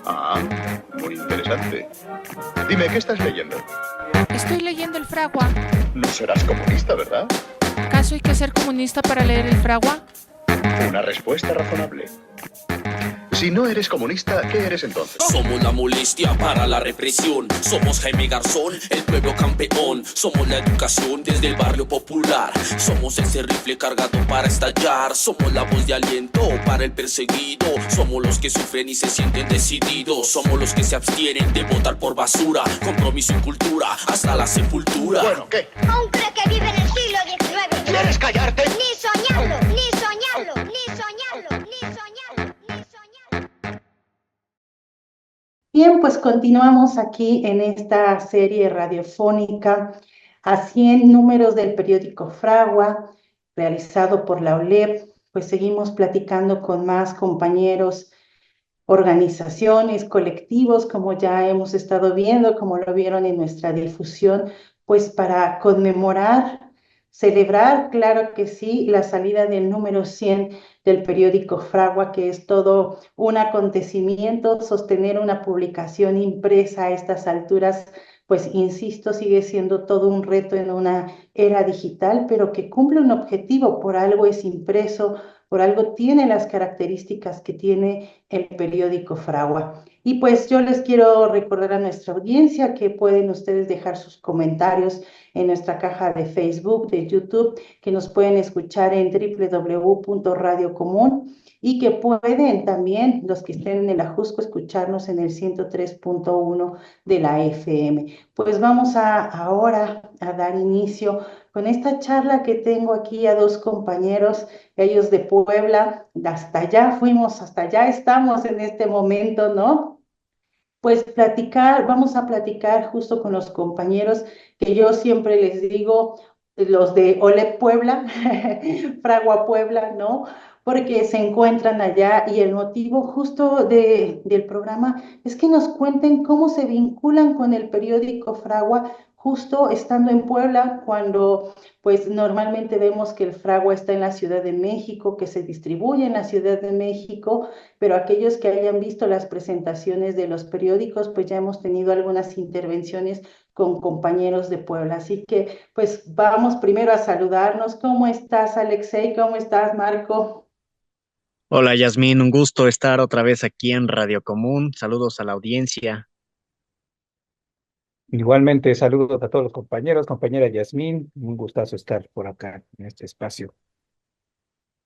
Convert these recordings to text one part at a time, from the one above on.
Ah, muy interesante. Dime, ¿qué estás leyendo? Estoy leyendo el Fragua. No serás comunista, ¿verdad? ¿Acaso hay que ser comunista para leer el Fragua? Una respuesta razonable. Si no eres comunista, ¿qué eres entonces? Somos la molestia para la represión. Somos Jaime Garzón, el pueblo campeón. Somos la educación desde el barrio popular. Somos ese rifle cargado para estallar. Somos la voz de aliento para el perseguido. Somos los que sufren y se sienten decididos. Somos los que se abstienen de votar por basura. Compromiso y cultura hasta la sepultura. Bueno, ¿qué? ¿Aún cree que vive en el siglo XIX? ¿Quieres callarte? Ni soñarlo, ni soñarlo, ni soñarlo, ni soñarlo, ni soñarlo. Bien, pues continuamos aquí en esta serie radiofónica a 100 números del periódico Fragua, realizado por la OLEP. Pues seguimos platicando con más compañeros, organizaciones, colectivos, como ya hemos estado viendo, como lo vieron en nuestra difusión, pues para conmemorar, celebrar, claro que sí, la salida del número 100 del periódico Fragua, que es todo un acontecimiento. Sostener una publicación impresa a estas alturas, pues insisto, sigue siendo todo un reto en una era digital, pero que cumple un objetivo. Por algo es impreso, por algo tiene las características que tiene el periódico Fragua. Y pues yo les quiero recordar a nuestra audiencia que pueden ustedes dejar sus comentarios en nuestra caja de Facebook, de YouTube, que nos pueden escuchar en www.radiocomún y que pueden también, los que estén en el Ajusco, escucharnos en el 103.1 de la FM. Pues vamos ahora a dar inicio con esta charla que tengo aquí a dos compañeros, ellos de Puebla. Hasta allá fuimos, hasta allá estamos en este momento, ¿no? Pues vamos a platicar justo con los compañeros que yo siempre les digo, los de Ole Puebla, Fragua Puebla, ¿no? Porque se encuentran allá y el motivo justo del programa es que nos cuenten cómo se vinculan con el periódico Fragua justo estando en Puebla, cuando pues normalmente vemos que el Fragua está en la Ciudad de México, que se distribuye en la Ciudad de México, pero aquellos que hayan visto las presentaciones de los periódicos, pues ya hemos tenido algunas intervenciones con compañeros de Puebla. Así que, pues vamos primero a saludarnos. ¿Cómo estás, Alexei? ¿Cómo estás, Marco? Hola Yasmín, un gusto estar otra vez aquí en Radio Común. Saludos a la audiencia. Igualmente, saludos a todos los compañeros, compañera Yasmín, un gustazo estar por acá en este espacio.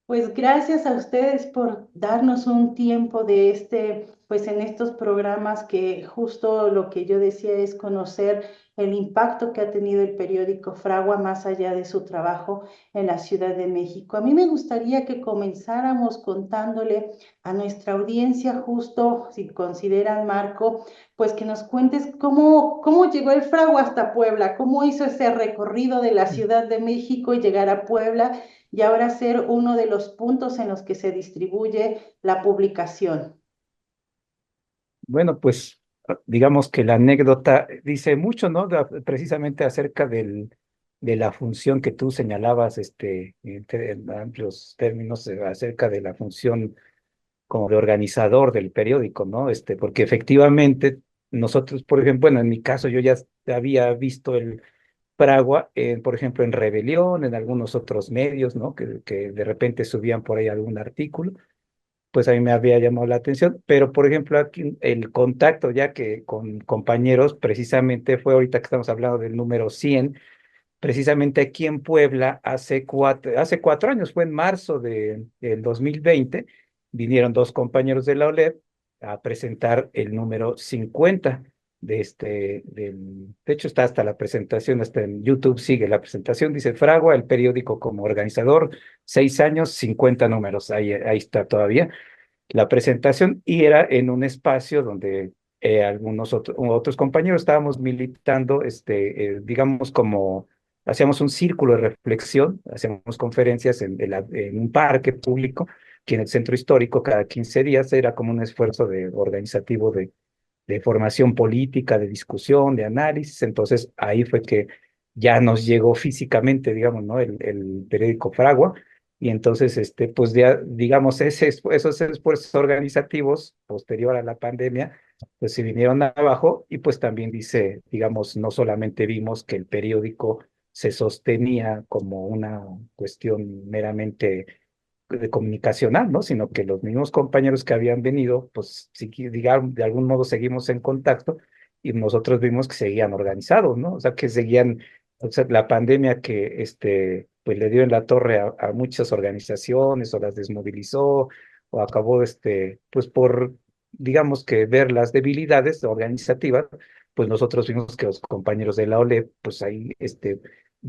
Pues gracias a ustedes por darnos un tiempo de pues en estos programas que justo lo que yo decía es conocer el impacto que ha tenido el periódico Fragua más allá de su trabajo en la Ciudad de México. A mí me gustaría que comenzáramos contándole a nuestra audiencia justo, si consideran, Marco, pues que nos cuentes cómo llegó el Fragua hasta Puebla, cómo hizo ese recorrido de la Ciudad de México y llegar a Puebla y ahora ser uno de los puntos en los que se distribuye la publicación. Bueno, pues digamos que la anécdota dice mucho, ¿no? Precisamente acerca de la función que tú señalabas, en amplios términos, acerca de la función como de organizador del periódico, ¿no? Porque efectivamente nosotros, por ejemplo, bueno, en mi caso yo ya había visto el Fragua, por ejemplo, en Rebelión, en algunos otros medios, ¿no? Que de repente subían por ahí algún artículo, pues a mí me había llamado la atención, pero por ejemplo, aquí el contacto ya que con compañeros, precisamente fue ahorita que estamos hablando del número 100, precisamente aquí en Puebla, hace cuatro años, fue en marzo del 2020, vinieron dos compañeros de la OLED a presentar el número 50 de hecho está hasta la presentación, hasta en YouTube sigue la presentación, dice Fragua, el periódico como organizador, 6 años, 50 números, ahí está todavía la presentación, y era en un espacio donde algunos otros compañeros estábamos militando, digamos como hacíamos un círculo de reflexión, hacíamos conferencias en un parque público, que en el centro histórico cada 15 días era como un esfuerzo organizativo de formación política, de discusión, de análisis. Entonces ahí fue que ya nos llegó físicamente, digamos, ¿no? El periódico Fragua, Y entonces, pues ya, digamos, esos esfuerzos organizativos posterior a la pandemia, pues se vinieron abajo y pues también dice, digamos, no solamente vimos que el periódico se sostenía como una cuestión meramente de comunicacional, ¿no? Sino que los mismos compañeros que habían venido, pues, sí, digamos, de algún modo seguimos en contacto y nosotros vimos que seguían organizados, ¿no? O sea, que seguían, o sea, la pandemia que, pues, le dio en la torre a muchas organizaciones o las desmovilizó o acabó, pues, por, digamos que ver las debilidades organizativas, pues nosotros vimos que los compañeros de la OLE, pues ahí,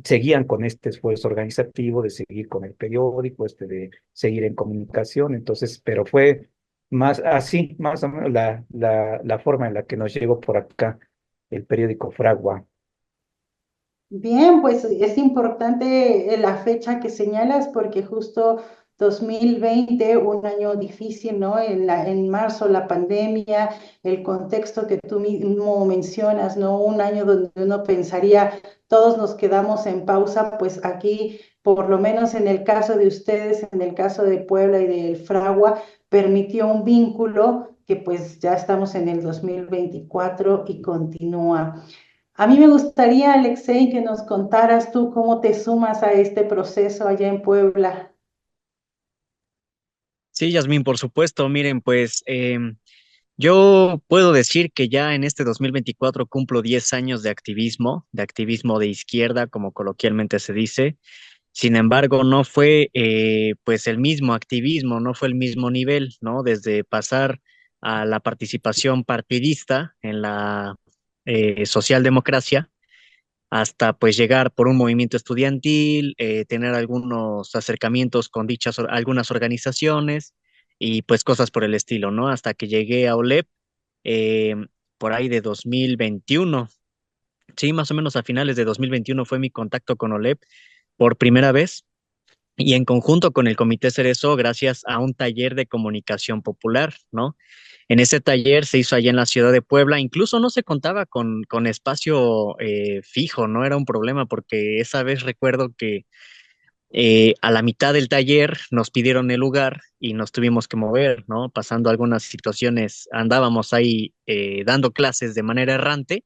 seguían con este esfuerzo organizativo de seguir con el periódico, de seguir en comunicación. Entonces, pero fue más así, más o menos la forma en la que nos llegó por acá el periódico Fragua. Bien, pues es importante la fecha que señalas porque justo 2020, un año difícil, ¿no? En marzo la pandemia, el contexto que tú mismo mencionas, ¿no? Un año donde uno pensaría todos nos quedamos en pausa, pues aquí, por lo menos en el caso de ustedes, en el caso de Puebla y del Fragua, permitió un vínculo que pues ya estamos en el 2024 y continúa. A mí me gustaría, Alexei, que nos contaras tú cómo te sumas a este proceso allá en Puebla. Sí, Yasmín, por supuesto. Miren, pues yo puedo decir que ya en este 2024 cumplo 10 años de activismo de izquierda, como coloquialmente se dice. Sin embargo, no fue pues el mismo activismo, no fue el mismo nivel, ¿no? Desde pasar a la participación partidista en la socialdemocracia hasta pues llegar por un movimiento estudiantil, tener algunos acercamientos con algunas organizaciones y pues cosas por el estilo, ¿no? Hasta que llegué a OLEP eh, por ahí de 2021. Sí, más o menos a finales de 2021 fue mi contacto con OLEP por primera vez y en conjunto con el Comité Cerezo, gracias a un taller de comunicación popular, ¿no? En ese taller se hizo allá en la ciudad de Puebla, incluso no se contaba con espacio fijo, no era un problema porque esa vez recuerdo que a la mitad del taller nos pidieron el lugar y nos tuvimos que mover, ¿no? Pasando algunas situaciones, andábamos ahí dando clases de manera errante,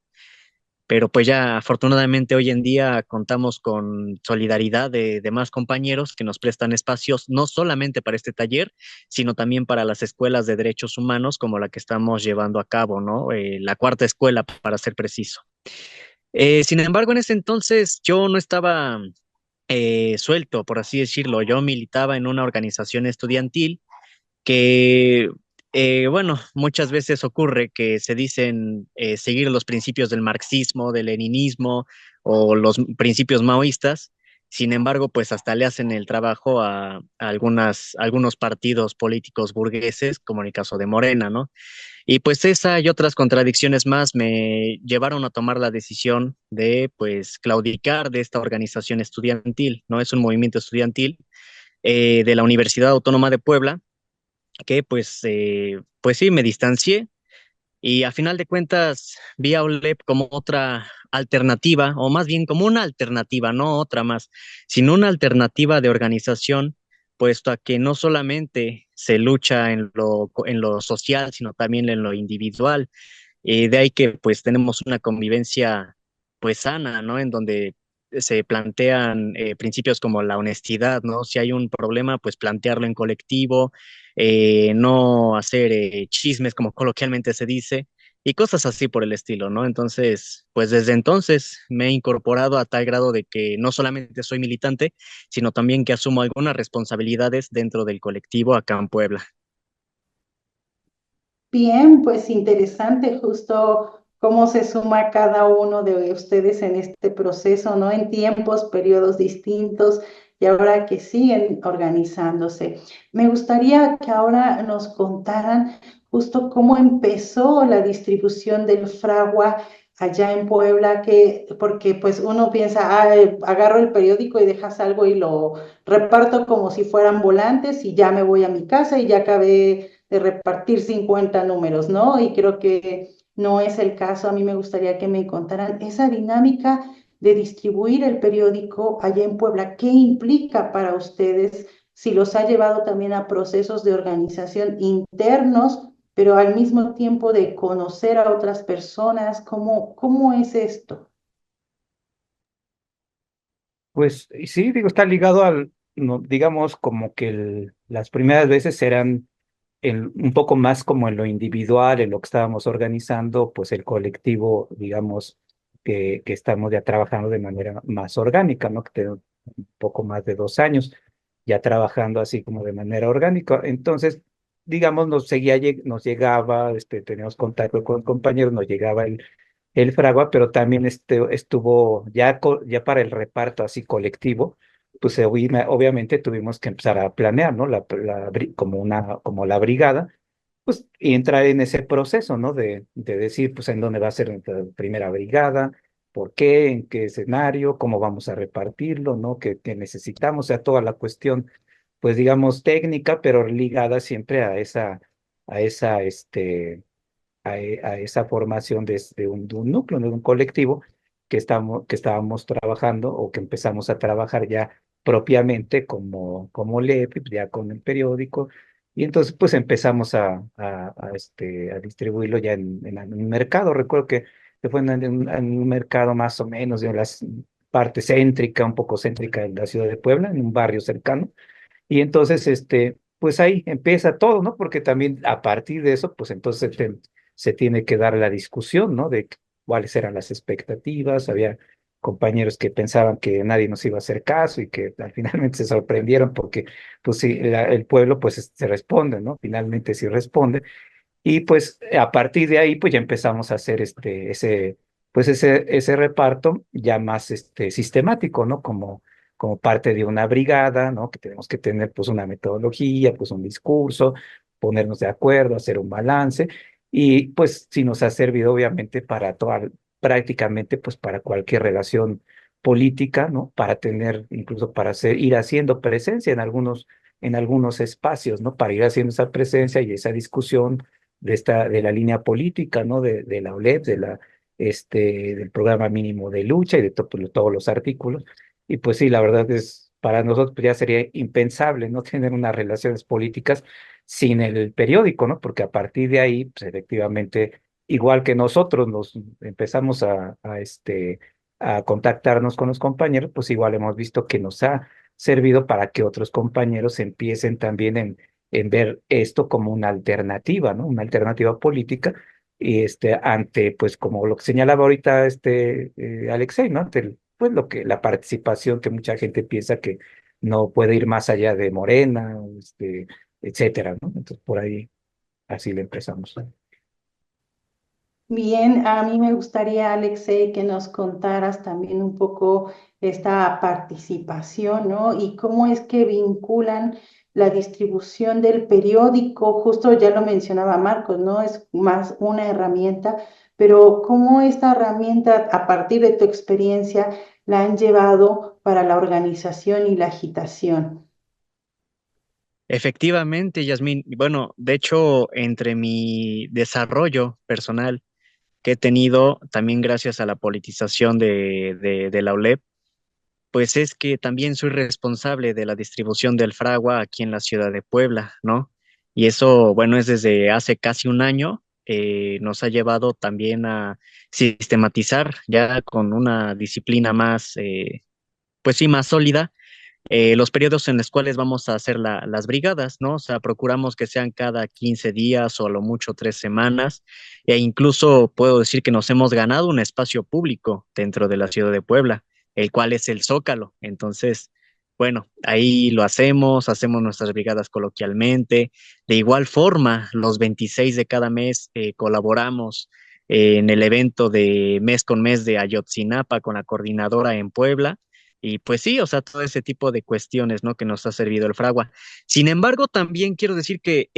pero pues ya afortunadamente hoy en día contamos con solidaridad de demás compañeros que nos prestan espacios no solamente para este taller, sino también para las escuelas de derechos humanos como la que estamos llevando a cabo, ¿no? La cuarta escuela, para ser preciso. Sin embargo, en ese entonces yo no estaba suelto, por así decirlo. Yo militaba en una organización estudiantil que, bueno, muchas veces ocurre que se dicen seguir los principios del marxismo, del leninismo o los principios maoístas. Sin embargo, pues hasta le hacen el trabajo algunos partidos políticos burgueses, como en el caso de Morena, ¿no? Y pues esa y otras contradicciones más me llevaron a tomar la decisión de, pues, claudicar de esta organización estudiantil, ¿no? Es un movimiento estudiantil de la Universidad Autónoma de Puebla que pues sí, me distancié y a final de cuentas vi a OLEP como otra alternativa, o más bien como una alternativa, no otra más, sino una alternativa de organización, puesto a que no solamente se lucha en lo social, sino también en lo individual. De ahí que pues tenemos una convivencia pues sana, ¿no? En donde se plantean principios como la honestidad, ¿no? Si hay un problema, pues plantearlo en colectivo, no hacer chismes, como coloquialmente se dice, y cosas así por el estilo, ¿no? Entonces, pues desde entonces me he incorporado a tal grado de que no solamente soy militante, sino también que asumo algunas responsabilidades dentro del colectivo acá en Puebla. Bien, pues interesante justo cómo se suma cada uno de ustedes en este proceso, ¿no? En tiempos, periodos distintos y ahora que siguen organizándose. Me gustaría que ahora nos contaran justo cómo empezó la distribución del Fragua allá en Puebla, porque pues uno piensa, ah, agarro el periódico y dejas algo y lo reparto como si fueran volantes y ya me voy a mi casa y ya acabé de repartir 50 números, ¿no? Y creo que no es el caso. A mí me gustaría que me contaran esa dinámica de distribuir el periódico allá en Puebla. ¿Qué implica para ustedes si los ha llevado también a procesos de organización internos, pero al mismo tiempo de conocer a otras personas. ¿Cómo es esto? Pues y sí, digo, está ligado al, no, digamos, como que las primeras veces eran un poco más como en lo individual, en lo que estábamos organizando, pues el colectivo, digamos, que estamos ya trabajando de manera más orgánica, ¿no? Que tenemos un poco más de 2 años ya trabajando así como de manera orgánica. Entonces, digamos, nos llegaba, teníamos contacto con compañeros, nos llegaba el Fragua, pero también estuvo ya, ya para el reparto así colectivo, pues obviamente tuvimos que empezar a planear, ¿no? Como la brigada, pues y entrar en ese proceso, ¿no? De decir, pues en dónde va a ser nuestra primera brigada, por qué, en qué escenario, cómo vamos a repartirlo, ¿no? ¿Qué necesitamos? O sea, toda la cuestión, pues digamos, técnica, pero ligada siempre a esa, a esa formación de un núcleo, de un colectivo que estábamos trabajando o que empezamos a trabajar ya propiamente como LEP, ya con el periódico, y entonces pues empezamos a distribuirlo ya en un mercado. Recuerdo que fue en un mercado más o menos de las parte céntrica, un poco céntrica de la ciudad de Puebla, en un barrio cercano, y entonces, pues ahí empieza todo, ¿no? Porque también a partir de eso, pues entonces se tiene que dar la discusión, ¿no? De cuáles eran las expectativas. Había compañeros que pensaban que nadie nos iba a hacer caso y que finalmente se sorprendieron porque, pues sí, el pueblo, pues se responde, ¿no? Finalmente sí responde. Y pues a partir de ahí, pues ya empezamos a hacer ese reparto ya más sistemático, ¿no? Como parte de una brigada, ¿no? Que tenemos que tener pues una metodología, pues un discurso, ponernos de acuerdo, hacer un balance. Y pues sí nos ha servido obviamente para prácticamente pues para cualquier relación política, ¿no? Para tener, incluso para ir haciendo presencia en algunos espacios, ¿no? Para ir haciendo esa presencia y esa discusión de la línea política, ¿no? De la OLEP, del programa mínimo de lucha y de todos los artículos. Y pues sí, la verdad es, para nosotros pues, ya sería impensable no tener unas relaciones políticas sin el periódico, ¿no? Porque a partir de ahí, pues efectivamente, igual que nosotros nos empezamos a contactarnos con los compañeros, pues igual hemos visto que nos ha servido para que otros compañeros empiecen también en ver esto como una alternativa, ¿no? Una alternativa política, y ante, pues, como lo que señalaba ahorita Alexei, ¿no? Ante pues la participación que mucha gente piensa que no puede ir más allá de Morena, etcétera, ¿no? Entonces, por ahí, así le empezamos. Bien, a mí me gustaría, Alexei, que nos contaras también un poco esta participación, ¿no? Y cómo es que vinculan la distribución del periódico, justo ya lo mencionaba Marcos, ¿no? Es más una herramienta, pero cómo esta herramienta, a partir de tu experiencia, la han llevado para la organización y la agitación. Efectivamente, Yasmín. Bueno, de hecho, entre mi desarrollo personal que he tenido, también gracias a la politización de la OLEP, pues es que también soy responsable de la distribución del Fragua aquí en la ciudad de Puebla, ¿no? Y eso, bueno, es desde hace casi un año. Nos ha llevado también a sistematizar ya con una disciplina más, pues sí, más sólida, los periodos en los cuales vamos a hacer las brigadas, ¿no? O sea, procuramos que sean cada 15 días o a lo mucho 3 semanas, e incluso puedo decir que nos hemos ganado un espacio público dentro de la ciudad de Puebla, el cual es el Zócalo. Entonces, bueno, ahí lo hacemos nuestras brigadas coloquialmente. De igual forma, los 26 de cada mes colaboramos en el evento de mes con mes de Ayotzinapa con la coordinadora en Puebla. Y pues sí, o sea, todo ese tipo de cuestiones, ¿no? Que nos ha servido el Fragua. Sin embargo, también quiero decir que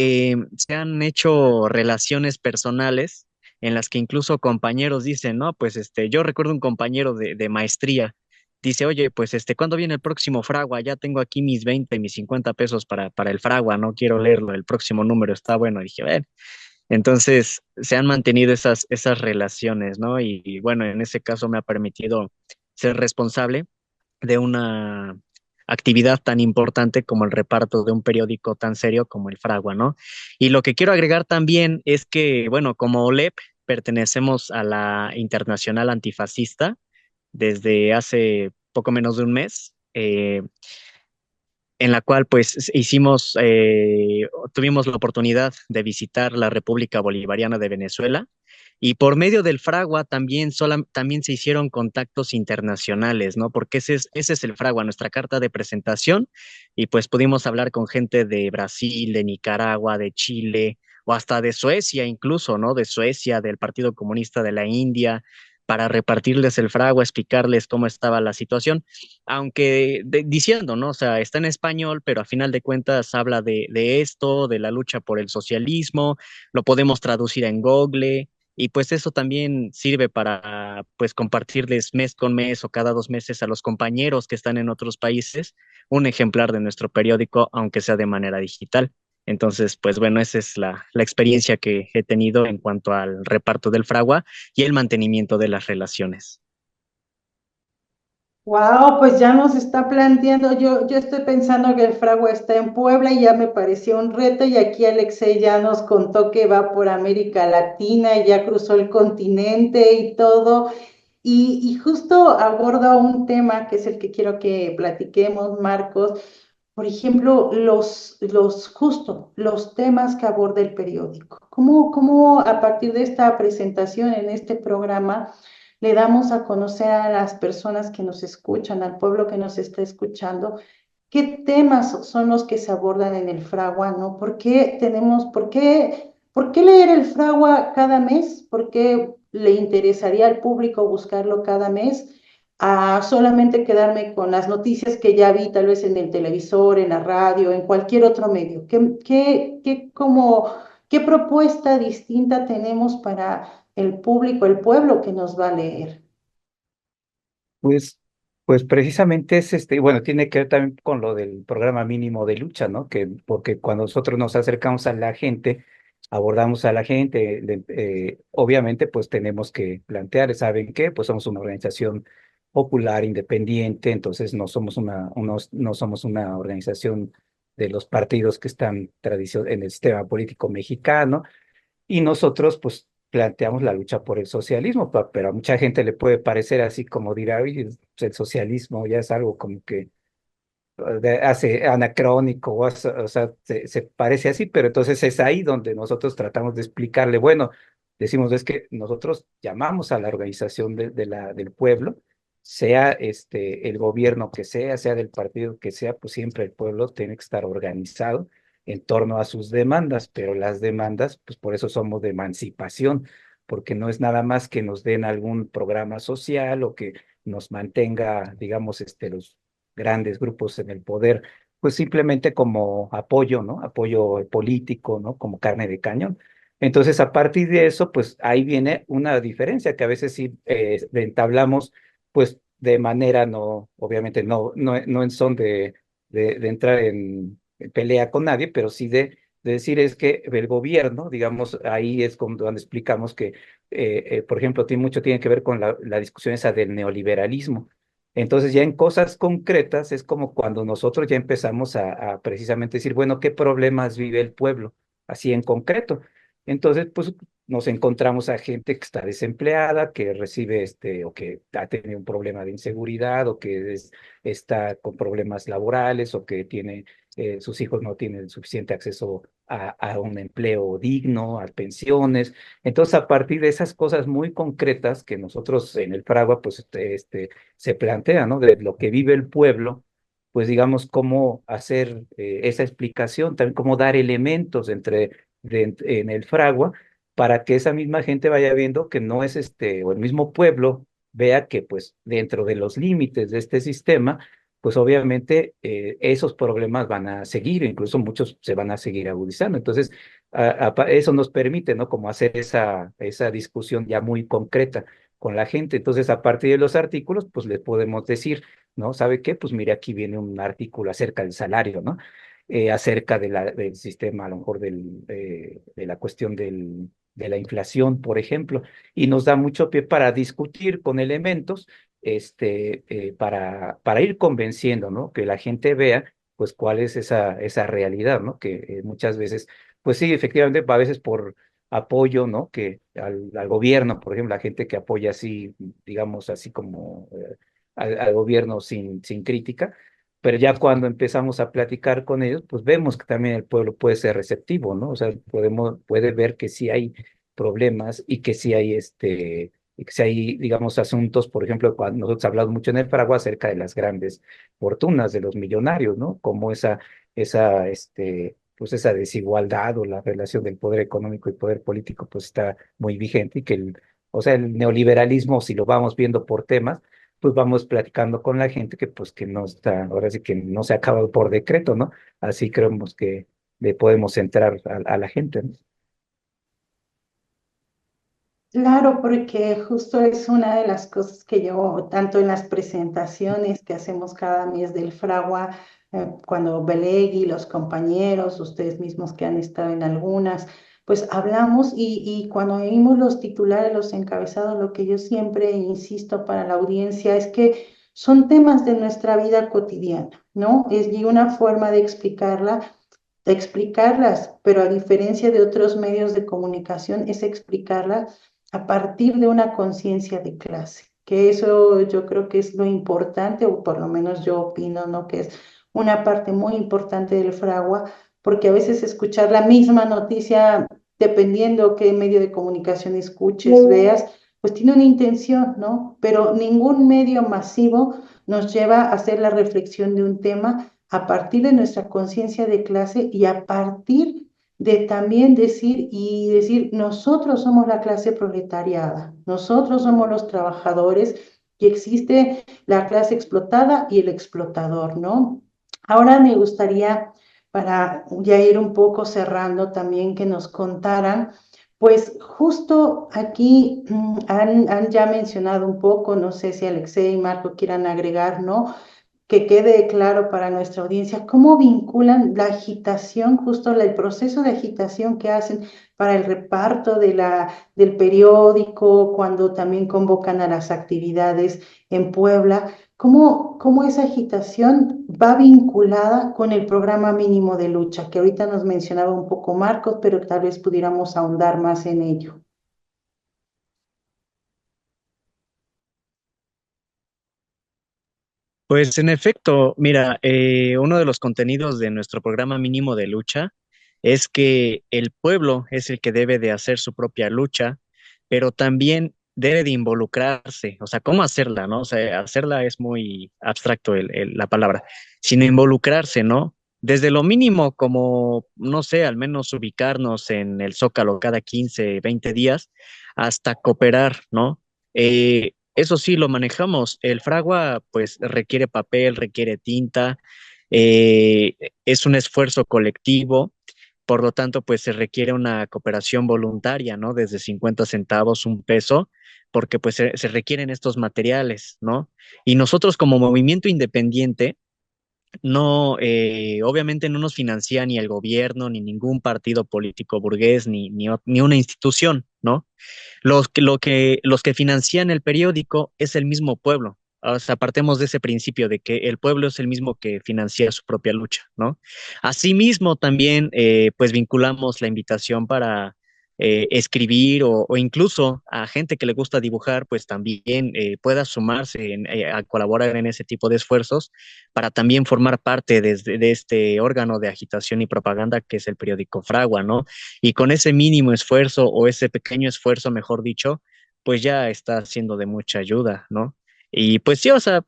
se han hecho relaciones personales en las que incluso compañeros dicen, no, pues yo recuerdo un compañero de maestría, dice, oye, pues ¿cuándo viene el próximo Fragua? Ya tengo aquí mis 20 mis 50 pesos para el Fragua, no quiero leerlo, el próximo número está bueno. Dije, a ver, entonces se han mantenido esas relaciones, ¿no? Y bueno, en ese caso me ha permitido ser responsable de una actividad tan importante como el reparto de un periódico tan serio como el Fragua, ¿no? Y lo que quiero agregar también es que, bueno, como OLEP pertenecemos a la Internacional Antifascista desde hace poco menos de un mes. En la cual pues tuvimos la oportunidad de visitar la República Bolivariana de Venezuela y por medio del Fragua también se hicieron contactos internacionales, ¿no? Porque ese es el Fragua, nuestra carta de presentación y pues pudimos hablar con gente de Brasil, de Nicaragua, de Chile o hasta de Suecia incluso, ¿no? De Suecia, del Partido Comunista de la India para repartirles el Fragua, explicarles cómo estaba la situación aunque diciendo, ¿no? O sea, está en español, pero a final de cuentas habla de esto, de la lucha por el socialismo, lo podemos traducir en Google, y pues eso también sirve para, pues, compartirles mes con mes o cada 2 meses a los compañeros que están en otros países un ejemplar de nuestro periódico, aunque sea de manera digital. Entonces, pues bueno, esa es la experiencia que he tenido en cuanto al reparto del Fragua y el mantenimiento de las relaciones. Wow, pues ya nos está planteando, yo estoy pensando que el Fragua está en Puebla y ya me pareció un reto y aquí Alexei ya nos contó que va por América Latina y ya cruzó el continente y todo. Y justo aborda un tema que es el que quiero que platiquemos, Marcos. Por ejemplo, justo los temas que aborda el periódico. ¿Cómo a partir de esta presentación en este programa le damos a conocer a las personas que nos escuchan, al pueblo que nos está escuchando, qué temas son los que se abordan en el Fragua, ¿no? ¿Por qué leer el Fragua cada mes? ¿Por qué le interesaría al público buscarlo cada mes? A solamente quedarme con las noticias que ya vi tal vez en el televisor, en la radio, en cualquier otro medio. ¿Qué propuesta distinta tenemos para el público, el pueblo que nos va a leer? Pues, pues precisamente es bueno, tiene que ver también con lo del programa mínimo de lucha, ¿no? Porque cuando nosotros nos acercamos a la gente, abordamos a la gente, obviamente pues tenemos que plantear, ¿saben qué? Pues somos una organización popular, independiente, entonces no somos una organización de los partidos que están en el sistema político mexicano, y nosotros, pues, planteamos la lucha por el socialismo, pero a mucha gente le puede parecer así como dirá, oye, pues, el socialismo ya es algo como que hace anacrónico, o sea, se parece así, pero entonces es ahí donde nosotros tratamos de explicarle, bueno, decimos, es que nosotros llamamos a la organización del pueblo, sea el gobierno que sea del partido que sea, pues siempre el pueblo tiene que estar organizado en torno a sus demandas, pero las demandas, pues por eso somos de emancipación, porque no es nada más que nos den algún programa social o que nos mantenga, digamos, los grandes grupos en el poder, pues simplemente como apoyo, ¿no? Apoyo político, ¿no? Como carne de cañón. Entonces, a partir de eso, pues ahí viene una diferencia que a veces sí entablamos, pues de manera no, obviamente no en son de entrar en pelea con nadie, pero sí de decir es que el gobierno, digamos, ahí es donde explicamos que, por ejemplo, tiene que ver con la discusión esa del neoliberalismo. Entonces, ya en cosas concretas es como cuando nosotros ya empezamos a precisamente decir, bueno, ¿qué problemas vive el pueblo? Así en concreto. Entonces, pues nos encontramos a gente que está desempleada, que recibe o que ha tenido un problema de inseguridad, o que está con problemas laborales, o que sus hijos no tienen suficiente acceso a un empleo digno, a pensiones. Entonces, a partir de esas cosas muy concretas que nosotros en el Fragua, pues se plantea, ¿no? De lo que vive el pueblo, pues digamos, cómo hacer esa explicación, también cómo dar elementos en el Fragua para que esa misma gente vaya viendo que no es o el mismo pueblo vea que pues dentro de los límites de este sistema, pues obviamente esos problemas van a seguir, incluso muchos se van a seguir agudizando. Entonces, eso nos permite, ¿no? Como hacer esa discusión ya muy concreta con la gente. Entonces, a partir de los artículos, pues les podemos decir, ¿no? ¿Sabe qué? Pues mire, aquí viene un artículo acerca del salario, ¿no? Acerca del sistema, a lo mejor de la cuestión de la inflación, por ejemplo, y nos da mucho pie para discutir con elementos para ir convenciendo, ¿no? Que la gente vea, pues, cuál es esa realidad, ¿no? Que muchas veces, pues sí, efectivamente, a veces por apoyo, ¿no? Que al gobierno, por ejemplo, la gente que apoya así, digamos, así como al gobierno sin crítica, pero ya cuando empezamos a platicar con ellos, pues vemos que también el pueblo puede ser receptivo, ¿no? O sea, puede ver que sí hay problemas y que sí hay y que si hay, digamos, asuntos, por ejemplo, cuando nosotros hablamos mucho en el Paraguay acerca de las grandes fortunas de los millonarios, ¿no? Como pues esa desigualdad o la relación del poder económico y poder político, pues está muy vigente y que o sea, el neoliberalismo, si lo vamos viendo por temas, pues vamos platicando con la gente que pues que no está, ahora sí que no se acaba por decreto, ¿no? Así creemos que le podemos entrar a la gente, ¿no? Claro, porque justo es una de las cosas que yo, tanto en las presentaciones que hacemos cada mes del Fragua, cuando Belegui, los compañeros, ustedes mismos que han estado en algunas, pues hablamos y cuando oímos los titulares, los encabezados, lo que yo siempre insisto para la audiencia es que son temas de nuestra vida cotidiana, ¿no? Y una forma de explicarlas, pero a diferencia de otros medios de comunicación, es explicarlas a partir de una conciencia de clase, que eso yo creo que es lo importante, o por lo menos yo opino, ¿no? Que es una parte muy importante del Fragua, porque a veces escuchar la misma noticia, dependiendo qué medio de comunicación escuches, veas, pues tiene una intención, ¿no? Pero ningún medio masivo nos lleva a hacer la reflexión de un tema a partir de nuestra conciencia de clase y a partir de también decir, nosotros somos la clase proletariada, nosotros somos los trabajadores y existe la clase explotada y el explotador, ¿no? Ahora me gustaría, para ya ir un poco cerrando también, que nos contaran, pues justo aquí han ya mencionado un poco, no sé si Alexei y Marco quieran agregar, ¿no? Que quede claro para nuestra audiencia cómo vinculan la agitación, justo el proceso de agitación que hacen para el reparto del periódico, cuando también convocan a las actividades en Puebla, cómo esa agitación va vinculada con el programa mínimo de lucha, que ahorita nos mencionaba un poco Marcos, pero tal vez pudiéramos ahondar más en ello. Pues en efecto, mira, uno de los contenidos de nuestro programa mínimo de lucha es que el pueblo es el que debe de hacer su propia lucha, pero también debe de involucrarse. O sea, ¿cómo hacerla, no? O sea, hacerla es muy abstracto la palabra, sino involucrarse, ¿no? Desde lo mínimo, como, no sé, al menos ubicarnos en el Zócalo cada 15, 20 días, hasta cooperar, ¿no? Eso sí, lo manejamos. El fragua, pues, requiere papel, requiere tinta, eh, es un esfuerzo colectivo, por lo tanto, pues se requiere una cooperación voluntaria, ¿no? Desde 50 centavos, un peso, porque pues se requieren estos materiales, ¿no? Y nosotros como movimiento independiente, no, obviamente no nos financia ni el gobierno, ni ningún partido político burgués, ni una institución, ¿no? Los que financian el periódico es el mismo pueblo. O sea, partemos de ese principio de que el pueblo es el mismo que financia su propia lucha, ¿no? Asimismo, también, pues vinculamos la invitación para escribir o incluso a gente que le gusta dibujar, pues también pueda sumarse a colaborar en ese tipo de esfuerzos para también formar parte de este órgano de agitación y propaganda que es el periódico Fragua, ¿no? Y con ese mínimo esfuerzo o ese pequeño esfuerzo, mejor dicho, pues ya está siendo de mucha ayuda, ¿no? Y pues sí, o sea,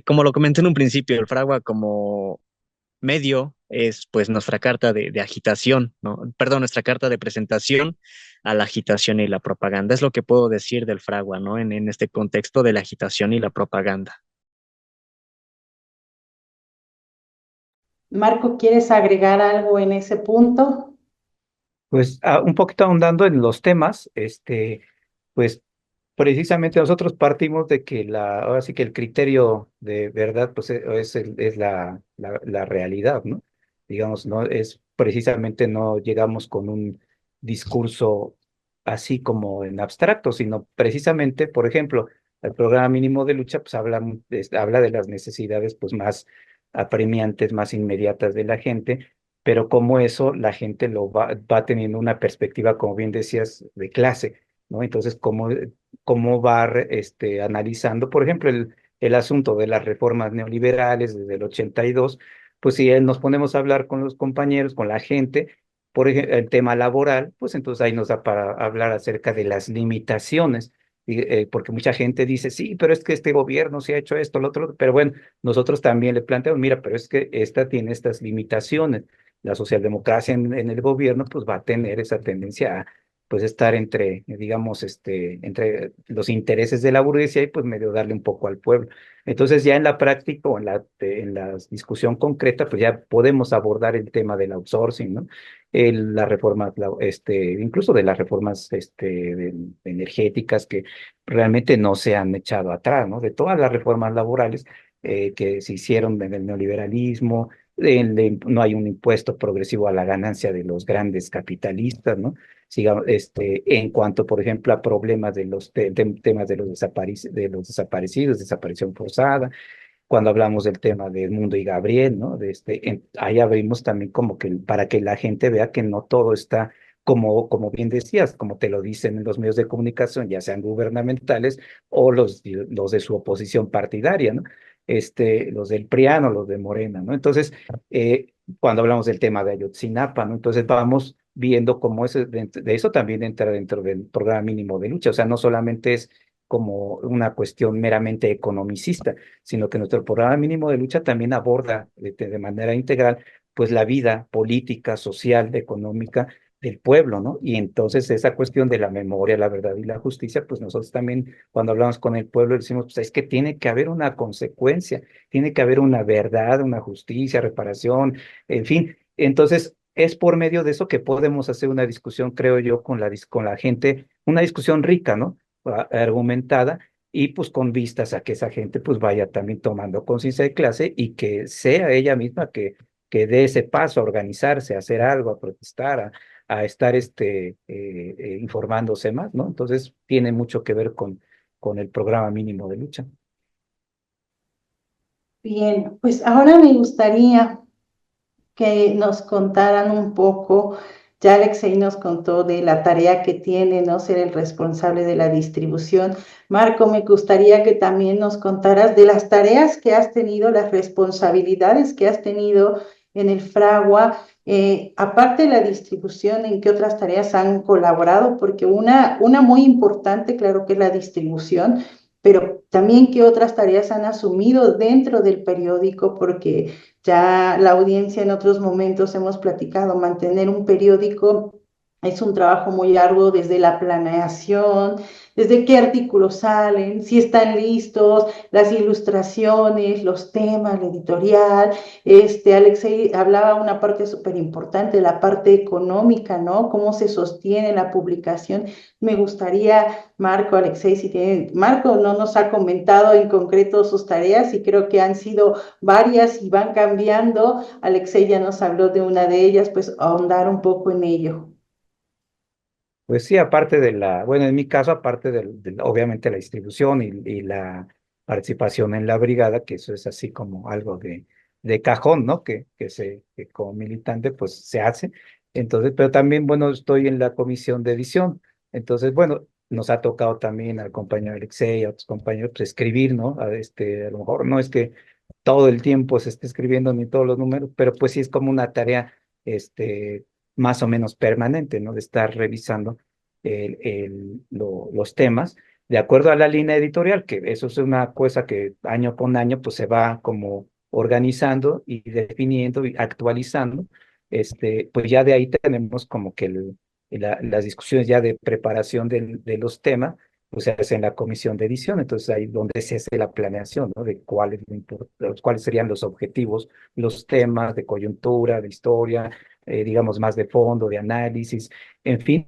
como lo comenté en un principio, el Fragua como medio es pues nuestra carta de agitación, ¿no? Perdón, nuestra carta de presentación a la agitación y la propaganda. Es lo que puedo decir del Fragua, ¿no? En este contexto de la agitación y la propaganda. Marco, ¿quieres agregar algo en ese punto? Pues un poquito ahondando en los temas, pues precisamente nosotros partimos de que ahora sí que el criterio de verdad pues es la realidad, ¿no? Digamos, no es precisamente no llegamos con un discurso así como en abstracto, sino precisamente, por ejemplo, El programa mínimo de lucha pues habla de las necesidades pues más apremiantes, más inmediatas de la gente, pero como eso la gente va teniendo una perspectiva, como bien decías, de clase, ¿no? Entonces, cómo va analizando, por ejemplo, el asunto de las reformas neoliberales desde el 82, pues si nos ponemos a hablar con los compañeros, con la gente, por ejemplo, el tema laboral, pues entonces ahí nos da para hablar acerca de las limitaciones, porque mucha gente dice, sí, pero es que este gobierno se ha hecho esto, lo otro, pero bueno, nosotros también le planteamos, mira, pero es que esta tiene estas limitaciones. La socialdemocracia en el gobierno, pues va a tener esa tendencia a pues estar digamos, entre los intereses de la burguesía y pues medio darle un poco al pueblo. Entonces ya en la práctica o en la discusión concreta, pues ya podemos abordar el tema del outsourcing, ¿no? Las reformas, incluso de las reformas energéticas que realmente no se han echado atrás, ¿no? De todas las reformas laborales que se hicieron en el neoliberalismo, no hay un impuesto progresivo a la ganancia de los grandes capitalistas, ¿no? En cuanto, por ejemplo, a problemas de los temas de los desaparecidos, desaparición forzada, cuando hablamos del tema de Mundo y Gabriel, ¿no? Ahí abrimos también como que para que la gente vea que no todo está como bien decías, como te lo dicen en los medios de comunicación, ya sean gubernamentales o los de su oposición partidaria, ¿no? Los del PRIAN o los de Morena, ¿no? Entonces, cuando hablamos del tema de Ayotzinapa, ¿no? Entonces vamos viendo cómo de eso también entra dentro del programa mínimo de lucha, o sea, no solamente es como una cuestión meramente economicista, sino que nuestro programa mínimo de lucha también aborda de manera integral pues la vida política, social, económica del pueblo, ¿no? Y entonces esa cuestión de la memoria, la verdad y la justicia, pues nosotros también cuando hablamos con el pueblo decimos, pues es que tiene que haber una consecuencia, tiene que haber una verdad, una justicia, reparación, en fin. Entonces es por medio de eso que podemos hacer una discusión, creo yo, con la gente, una discusión rica, ¿no? Argumentada y pues con vistas a que esa gente pues vaya también tomando conciencia de clase y que sea ella misma que dé ese paso a organizarse, a hacer algo, a protestar, a estar informándose más, ¿no? Entonces tiene mucho que ver con el programa mínimo de lucha. Bien, pues ahora me gustaría que nos contaran un poco, ya Alexei nos contó de la tarea que tiene, ¿no? Ser el responsable de la distribución. Marco, me gustaría que también nos contaras de las tareas que has tenido, las responsabilidades que has tenido en el Fragua, aparte de la distribución, ¿en qué otras tareas han colaborado? Porque una muy importante, claro que es la distribución, pero también qué otras tareas han asumido dentro del periódico, porque ya la audiencia en otros momentos hemos platicado, mantener un periódico es un trabajo muy arduo desde la planeación, desde qué artículos salen, si están listos, las ilustraciones, los temas, la editorial. Alexei hablaba una parte súper importante, la parte económica, ¿no? Cómo se sostiene la publicación. Me gustaría, Marco, Alexei, si tienen, Marco no nos ha comentado en concreto sus tareas y creo que han sido varias y van cambiando. Alexei ya nos habló de una de ellas, pues ahondar un poco en ello. Pues sí, aparte bueno, en mi caso, aparte obviamente la distribución y la participación en la brigada, que eso es así como algo de cajón, ¿no? Que como militante pues se hace. Entonces, pero también, bueno, estoy en la comisión de edición. Entonces, bueno, nos ha tocado también al compañero Alexei, a otros compañeros, pues escribir, ¿no? A lo mejor no es que todo el tiempo se esté escribiendo ni todos los números, pero pues sí es como una tarea, más o menos permanente, ¿no? De estar revisando los temas de acuerdo a la línea editorial, que eso es una cosa que año con año pues se va como organizando y definiendo y actualizando. Pues ya de ahí tenemos como que las discusiones ya de preparación de los temas, pues se hace en la comisión de edición, entonces ahí donde se hace la planeación, ¿no? De cuáles serían los objetivos, los temas de coyuntura, de historia, digamos, más de fondo, de análisis, en fin,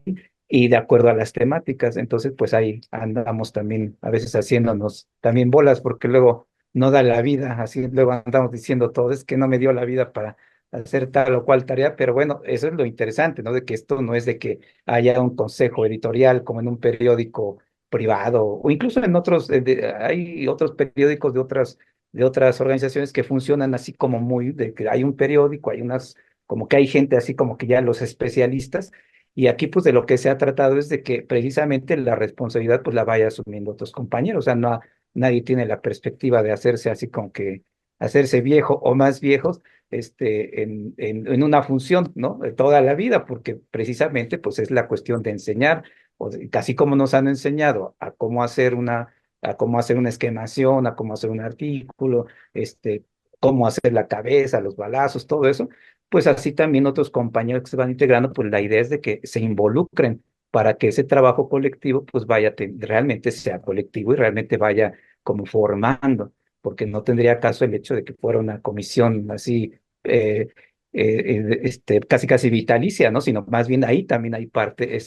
y de acuerdo a las temáticas. Entonces, pues ahí andamos también, a veces haciéndonos también bolas, porque luego no da la vida, así luego andamos diciendo todo, es que no me dio la vida para hacer tal o cual tarea, pero bueno, eso es lo interesante, ¿no? De que esto no es de que haya un consejo editorial como en un periódico privado, o incluso en otros, hay otros periódicos de otras organizaciones que funcionan así como muy, de que hay un periódico, hay unas, como que hay gente así como que ya los especialistas, y aquí pues de lo que se ha tratado es de que precisamente la responsabilidad pues la vaya asumiendo otros compañeros, o sea, nadie tiene la perspectiva de hacerse así como que, hacerse viejo o más viejos, en una función, ¿no? De toda la vida, porque precisamente pues es la cuestión de enseñar, casi como nos han enseñado a cómo hacer una esquemación, a cómo hacer un artículo, cómo hacer la cabeza, los balazos, todo eso, pues así también otros compañeros que se van integrando, pues la idea es de que se involucren para que ese trabajo colectivo pues realmente sea colectivo y realmente vaya como formando, porque no tendría caso el hecho de que fuera una comisión así casi casi vitalicia, ¿no? Sino más bien ahí también hay parte,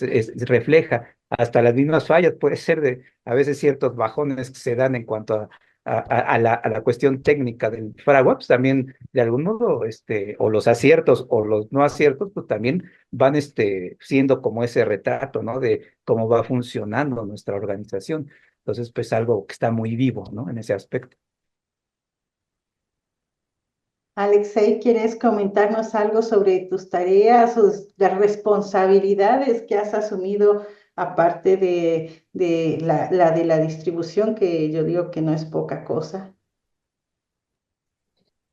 refleja hasta las mismas fallas, puede ser de a veces ciertos bajones que se dan en cuanto a la cuestión técnica del fragua, pues también de algún modo, o los aciertos o los no aciertos, pues también van siendo como ese retrato, ¿no? De cómo va funcionando nuestra organización. Entonces, pues algo que está muy vivo, ¿no? En ese aspecto. Alexei, ¿quieres comentarnos algo sobre tus tareas, las responsabilidades que has asumido, aparte de la de la distribución, que yo digo que no es poca cosa?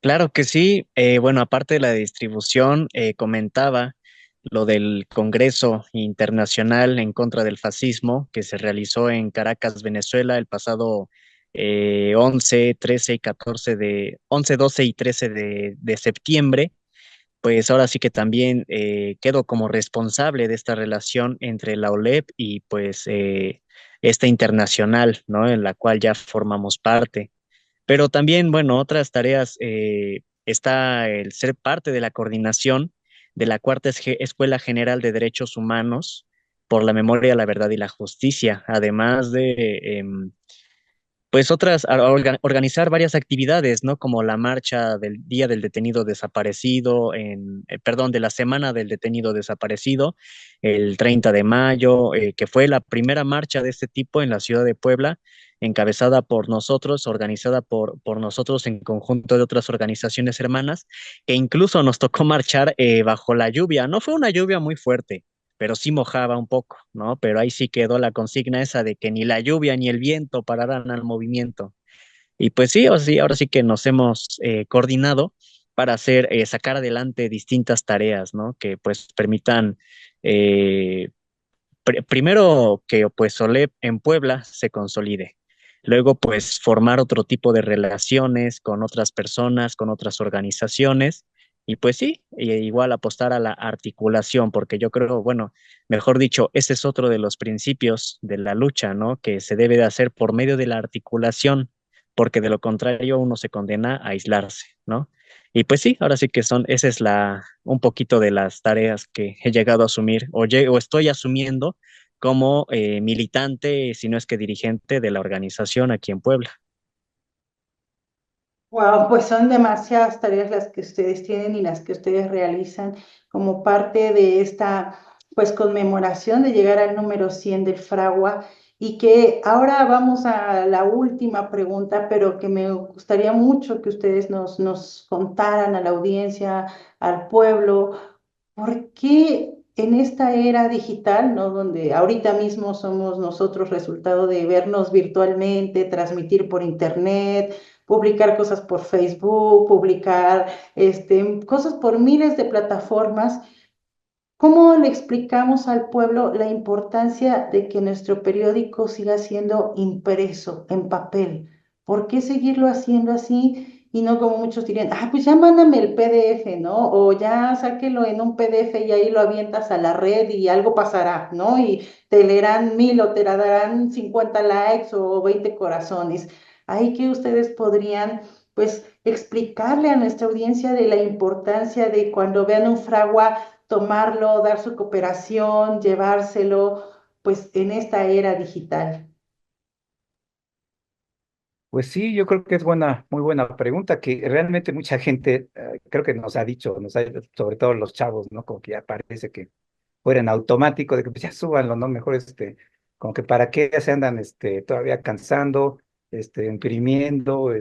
Claro que sí. Bueno, aparte de la distribución, comentaba lo del Congreso Internacional en contra del Fascismo que se realizó en Caracas, Venezuela, el pasado 11, 13 y 14 de 11, 12 y 13 de septiembre. Pues ahora sí que también quedo como responsable de esta relación entre la OLEP y pues esta internacional, ¿no? En la cual ya formamos parte. Pero también, bueno, otras tareas, está el ser parte de la coordinación de la Escuela General de Derechos Humanos por la Memoria, la Verdad y la Justicia, además de, pues otras, organizar varias actividades, ¿no? Como la marcha del Día del Detenido Desaparecido, perdón, de la Semana del Detenido Desaparecido, el 30 de mayo, que fue la primera marcha de este tipo en la ciudad de Puebla, encabezada por nosotros, organizada por nosotros en conjunto de otras organizaciones hermanas, e incluso nos tocó marchar bajo la lluvia. No fue una lluvia muy fuerte, pero sí mojaba un poco, ¿no? Pero ahí sí quedó la consigna esa de que ni la lluvia ni el viento pararán al movimiento. Y pues sí, o sí, ahora sí que nos hemos coordinado para sacar adelante distintas tareas, ¿no? Que pues permitan, eh, primero que pues Solep en Puebla se consolide. Luego, pues formar otro tipo de relaciones con otras personas, con otras organizaciones. Y pues sí, igual apostar a la articulación, porque yo creo, bueno, mejor dicho, ese es otro de los principios de la lucha, ¿no? Que se debe de hacer por medio de la articulación, porque de lo contrario uno se condena a aislarse, ¿no? Y pues sí, ahora sí que esa es un poquito de las tareas que he llegado a asumir o estoy asumiendo como militante, si no es que dirigente de la organización aquí en Puebla. Wow, pues son demasiadas tareas las que ustedes tienen y las que ustedes realizan como parte de esta pues conmemoración de llegar al número 100 del Fragua, y que ahora vamos a la última pregunta, pero que me gustaría mucho que ustedes nos contaran a la audiencia, al pueblo, ¿por qué en esta era digital, ¿no? Donde ahorita mismo somos nosotros resultado de vernos virtualmente, transmitir por internet, publicar cosas por Facebook, publicar cosas por miles de plataformas? ¿Cómo le explicamos al pueblo la importancia de que nuestro periódico siga siendo impreso en papel? ¿Por qué seguirlo haciendo así y no como muchos dirían, ah, pues ya mándame el PDF, ¿no? O ya sáquelo en un PDF y ahí lo avientas a la red y algo pasará, ¿no? Y te leerán 1000 o te darán 50 likes o 20 corazones. Ahí que ustedes podrían, pues, explicarle a nuestra audiencia de la importancia de cuando vean un fragua tomarlo, dar su cooperación, llevárselo, pues en esta era digital. Pues sí, yo creo que es muy buena pregunta, que realmente mucha gente creo que nos ha dicho, sobre todo los chavos, ¿no? Como que ya parece que fuera en automático, de que pues ya súbanlo, ¿no? Mejor como que para qué se andan todavía cansando, imprimiendo,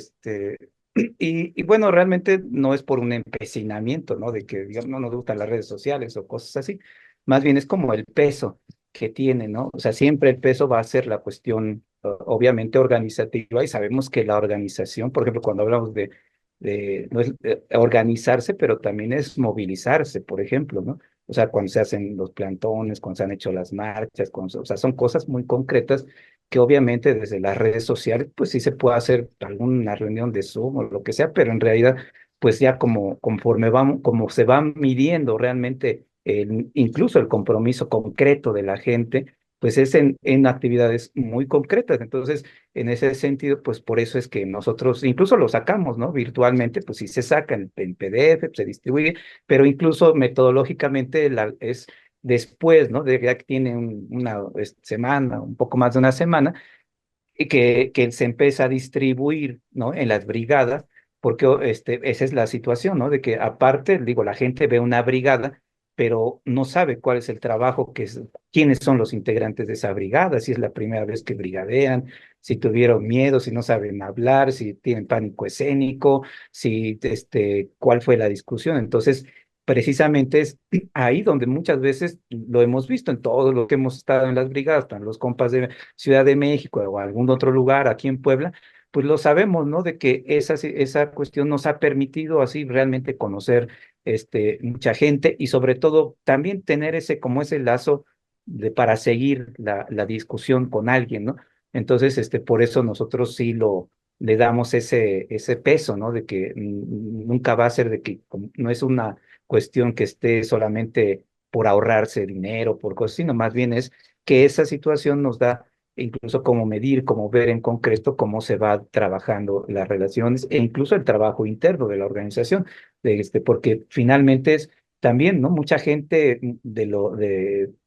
y bueno, realmente no es por un empecinamiento, ¿no? De que, digamos, no nos gustan las redes sociales o cosas así, más bien es como el peso que tiene, ¿no? O sea, siempre el peso va a ser la cuestión, obviamente, organizativa, y sabemos que la organización, por ejemplo, cuando hablamos no es organizarse, pero también es movilizarse, por ejemplo, ¿no? O sea, cuando se hacen los plantones, cuando se han hecho las marchas, o sea, son cosas muy concretas que obviamente desde las redes sociales, pues sí se puede hacer alguna reunión de Zoom o lo que sea, pero en realidad, pues ya conforme vamos, como se va midiendo realmente incluso el compromiso concreto de la gente, pues es en actividades muy concretas. Entonces, en ese sentido, pues por eso es que nosotros incluso lo sacamos, ¿no? Virtualmente, pues sí se saca en PDF, se distribuye, pero incluso metodológicamente es después, ¿no? De ya que tiene una semana, un poco más de una semana, y que se empieza a distribuir, ¿no? En las brigadas, porque esa es la situación, ¿no? De que aparte, digo, la gente ve una brigada, pero no sabe cuál es el trabajo, quiénes son los integrantes de esa brigada, si es la primera vez que brigadean, si tuvieron miedo, si no saben hablar, si tienen pánico escénico, si, cuál fue la discusión. Entonces, precisamente es ahí donde muchas veces lo hemos visto en todo lo que hemos estado en las brigadas, para los compas de Ciudad de México o algún otro lugar aquí en Puebla, pues lo sabemos, ¿no? De que esa cuestión nos ha permitido así realmente conocer mucha gente, y sobre todo también tener como ese lazo para seguir la discusión con alguien, ¿no? Entonces, por eso nosotros sí le damos ese peso, ¿no? De que nunca va a ser de que no es una cuestión que esté solamente por ahorrarse dinero, por cosas, sino más bien es que esa situación nos da incluso cómo medir, cómo ver en concreto cómo se va trabajando las relaciones e incluso el trabajo interno de la organización, porque finalmente es también, ¿no? Mucha gente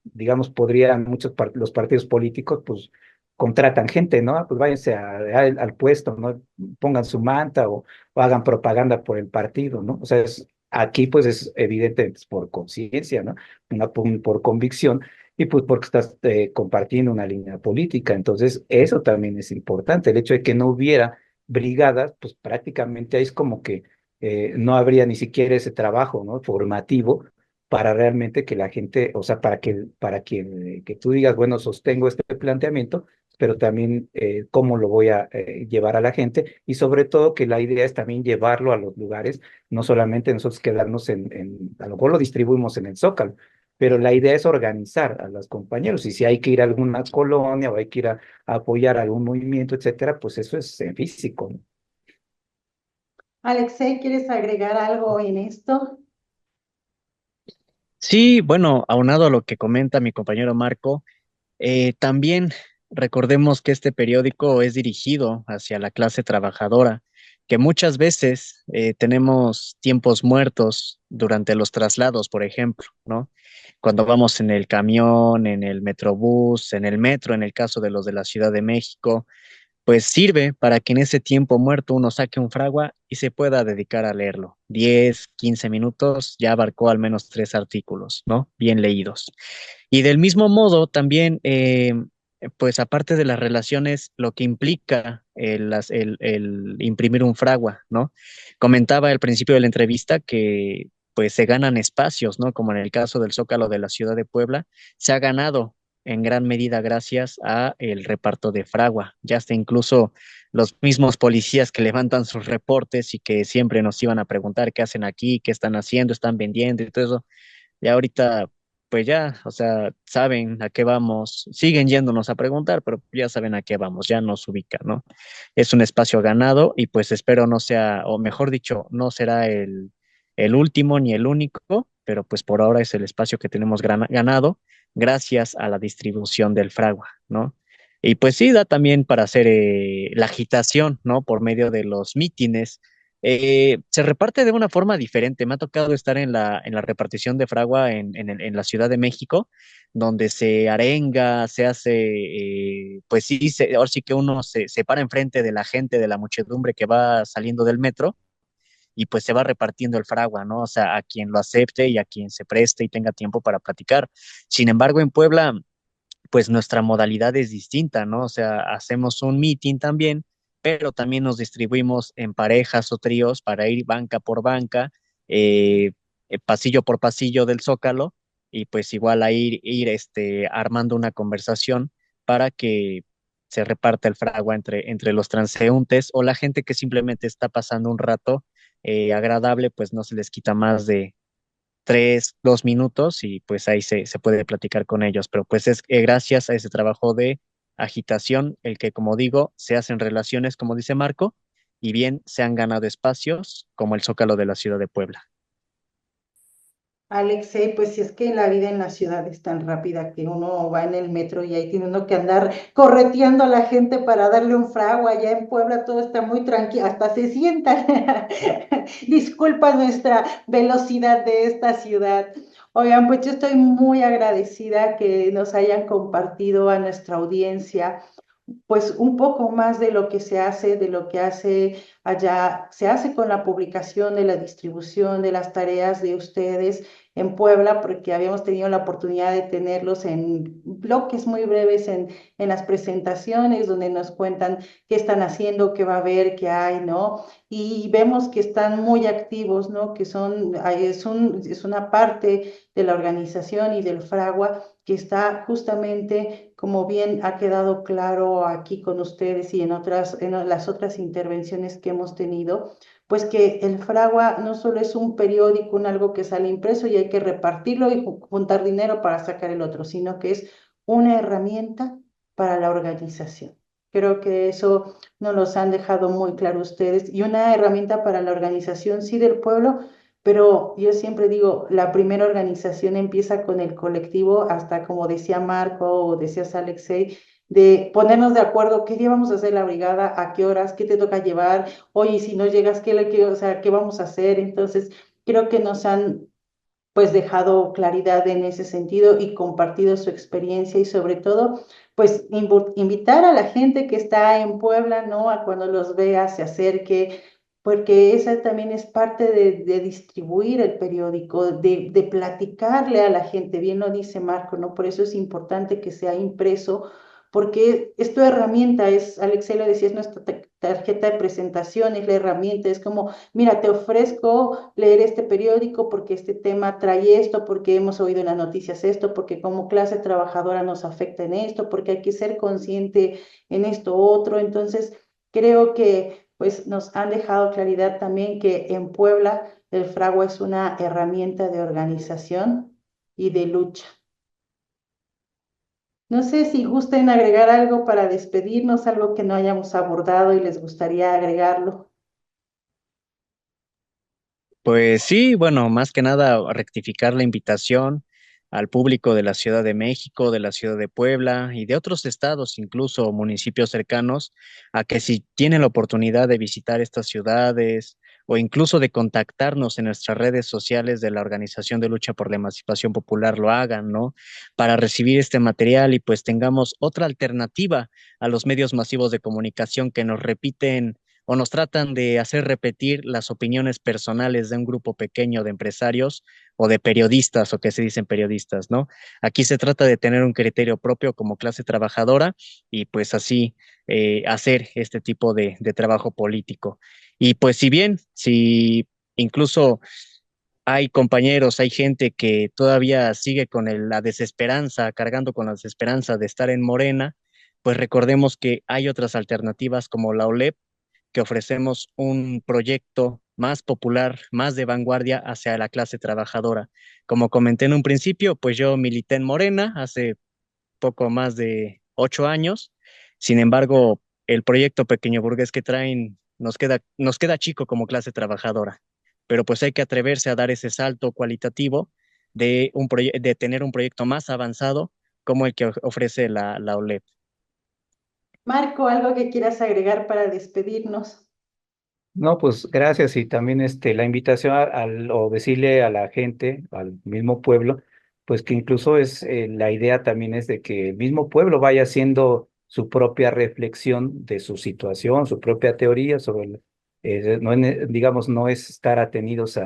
digamos, podrían los partidos políticos, pues contratan gente, ¿no? Pues váyanse al puesto, ¿no? Pongan su manta o hagan propaganda por el partido, ¿no? O sea, aquí pues es evidente es por conciencia, ¿no? Por convicción, y pues porque estás compartiendo una línea política. Entonces, eso también es importante. El hecho de que no hubiera brigadas, pues prácticamente ahí es como que no habría ni siquiera ese trabajo, ¿no? Formativo para realmente que la gente, o sea, que tú digas, bueno, sostengo este planteamiento, pero también cómo lo voy a llevar a la gente, y sobre todo que la idea es también llevarlo a los lugares, no solamente nosotros quedarnos a lo mejor lo distribuimos en el Zócalo, pero la idea es organizar a los compañeros, y si hay que ir a alguna colonia o hay que ir a apoyar algún movimiento, etcétera, pues eso es en físico, ¿no? Alexei, ¿quieres agregar algo en esto? Sí, bueno, aunado a lo que comenta mi compañero Marco, también recordemos que este periódico es dirigido hacia la clase trabajadora, que muchas veces tenemos tiempos muertos durante los traslados, por ejemplo, ¿no? Cuando vamos en el camión, en el metrobús, en el metro, en el caso de los de la Ciudad de México, pues sirve para que en ese tiempo muerto uno saque un fragua y se pueda dedicar a leerlo. 10, 15 minutos, ya abarcó al menos 3 artículos, ¿no? Bien leídos. Y del mismo modo, también, pues aparte de las relaciones, lo que implica el imprimir un fragua, ¿no? Comentaba al principio de la entrevista que pues se ganan espacios, ¿no? Como en el caso del Zócalo de la ciudad de Puebla, se ha ganado en gran medida gracias a el reparto de fragua. Ya hasta incluso los mismos policías que levantan sus reportes y que siempre nos iban a preguntar qué hacen aquí, qué están haciendo, están vendiendo y todo eso, ya ahorita pues ya, o sea, saben a qué vamos, siguen yéndonos a preguntar, pero ya saben a qué vamos, ya nos ubican, ¿no? Es un espacio ganado y pues espero no sea, o mejor dicho, no será el último ni el único, pero pues por ahora es el espacio que tenemos ganado gracias a la distribución del fragua, ¿no? Y pues sí, da también para hacer la agitación, ¿no? Por medio de los mítines. Se reparte de una forma diferente. Me ha tocado estar en la repartición de fragua en la Ciudad de México, donde se arenga, se hace, pues sí, ahora sí que uno se para enfrente de la gente, de la muchedumbre que va saliendo del metro, y pues se va repartiendo el fragua, ¿no? O sea, a quien lo acepte y a quien se preste y tenga tiempo para platicar. Sin embargo, en Puebla pues nuestra modalidad es distinta, ¿no? O sea, hacemos un meeting también, pero también nos distribuimos en parejas o tríos para ir banca por banca, eh, pasillo por pasillo del Zócalo, y pues igual a ir armando una conversación para que se reparta el fragua entre los transeúntes o la gente que simplemente está pasando un rato agradable, pues no se les quita más de 2 minutos y pues ahí se puede platicar con ellos. Pero pues es gracias a ese trabajo de agitación el que, como digo, se hacen relaciones, como dice Marco, y bien se han ganado espacios como el Zócalo de la ciudad de Puebla. Alexei, pues si es que la vida en la ciudad es tan rápida que uno va en el metro y ahí tiene uno que andar correteando a la gente para darle un fragua. Allá en Puebla todo está muy tranquilo, hasta se sientan. Disculpa nuestra velocidad de esta ciudad. Oigan, pues yo estoy muy agradecida que nos hayan compartido a nuestra audiencia pues un poco más de lo que se hace, de lo que hace allá, se hace con la publicación de la distribución de las tareas de ustedes en Puebla, porque habíamos tenido la oportunidad de tenerlos en bloques muy breves en las presentaciones, donde nos cuentan qué están haciendo, qué va a haber, qué hay, ¿no? Y vemos que están muy activos, ¿no? Que es una parte de la organización y del Fragua que está justamente, como bien ha quedado claro aquí con ustedes y en las otras intervenciones que hemos tenido, pues que el Fragua no solo es un periódico, un algo que sale impreso y hay que repartirlo y juntar dinero para sacar el otro, sino que es una herramienta para la organización. Creo que eso nos los han dejado muy claro ustedes y una herramienta para la organización, sí, del pueblo, pero yo siempre digo, la primera organización empieza con el colectivo, hasta como decía Marco o decías Alexei, de ponernos de acuerdo qué día vamos a hacer la brigada, a qué horas, qué te toca llevar, oye, si no llegas, o sea, qué vamos a hacer. Entonces, creo que nos han pues dejado claridad en ese sentido y compartido su experiencia y sobre todo, pues invitar a la gente que está en Puebla, ¿no? A cuando los vea, se acerque, porque esa también es parte de distribuir el periódico, de platicarle a la gente, bien lo dice Marco, ¿no? Por eso es importante que sea impreso, porque es tu herramienta, Alexei lo decía, es nuestra tarjeta de presentación, es la herramienta, es como, mira, te ofrezco leer este periódico porque este tema trae esto, porque hemos oído en las noticias esto, porque como clase trabajadora nos afecta en esto, porque hay que ser consciente en esto otro. Entonces, creo que pues nos han dejado claridad también que en Puebla el Fragua es una herramienta de organización y de lucha. No sé si gusten agregar algo para despedirnos, algo que no hayamos abordado y les gustaría agregarlo. Pues sí, bueno, más que nada rectificar la invitación al público de la Ciudad de México, de la Ciudad de Puebla y de otros estados, incluso municipios cercanos, a que si tienen la oportunidad de visitar estas ciudades o incluso de contactarnos en nuestras redes sociales de la Organización de Lucha por la Emancipación Popular, lo hagan, ¿no? Para recibir este material y pues tengamos otra alternativa a los medios masivos de comunicación que nos repiten o nos tratan de hacer repetir las opiniones personales de un grupo pequeño de empresarios o de periodistas o que se dicen periodistas, ¿no? Aquí se trata de tener un criterio propio como clase trabajadora y pues así hacer este tipo de trabajo político. Y pues si incluso hay compañeros, hay gente que todavía sigue con la desesperanza, cargando con la desesperanza de estar en Morena, pues recordemos que hay otras alternativas como la OLEP, que ofrecemos un proyecto más popular, más de vanguardia hacia la clase trabajadora. Como comenté en un principio, pues yo milité en Morena hace poco más de 8 años. Sin embargo, el proyecto pequeño burgués que traen nos queda chico como clase trabajadora. Pero pues hay que atreverse a dar ese salto cualitativo de tener un proyecto más avanzado como el que ofrece la OLEP. Marco, ¿algo que quieras agregar para despedirnos? No, pues gracias y también la invitación o decirle a la gente, al mismo pueblo, pues que incluso la idea también es de que el mismo pueblo vaya haciendo su propia reflexión de su situación, su propia teoría sobre, no, digamos, no es estar atenidos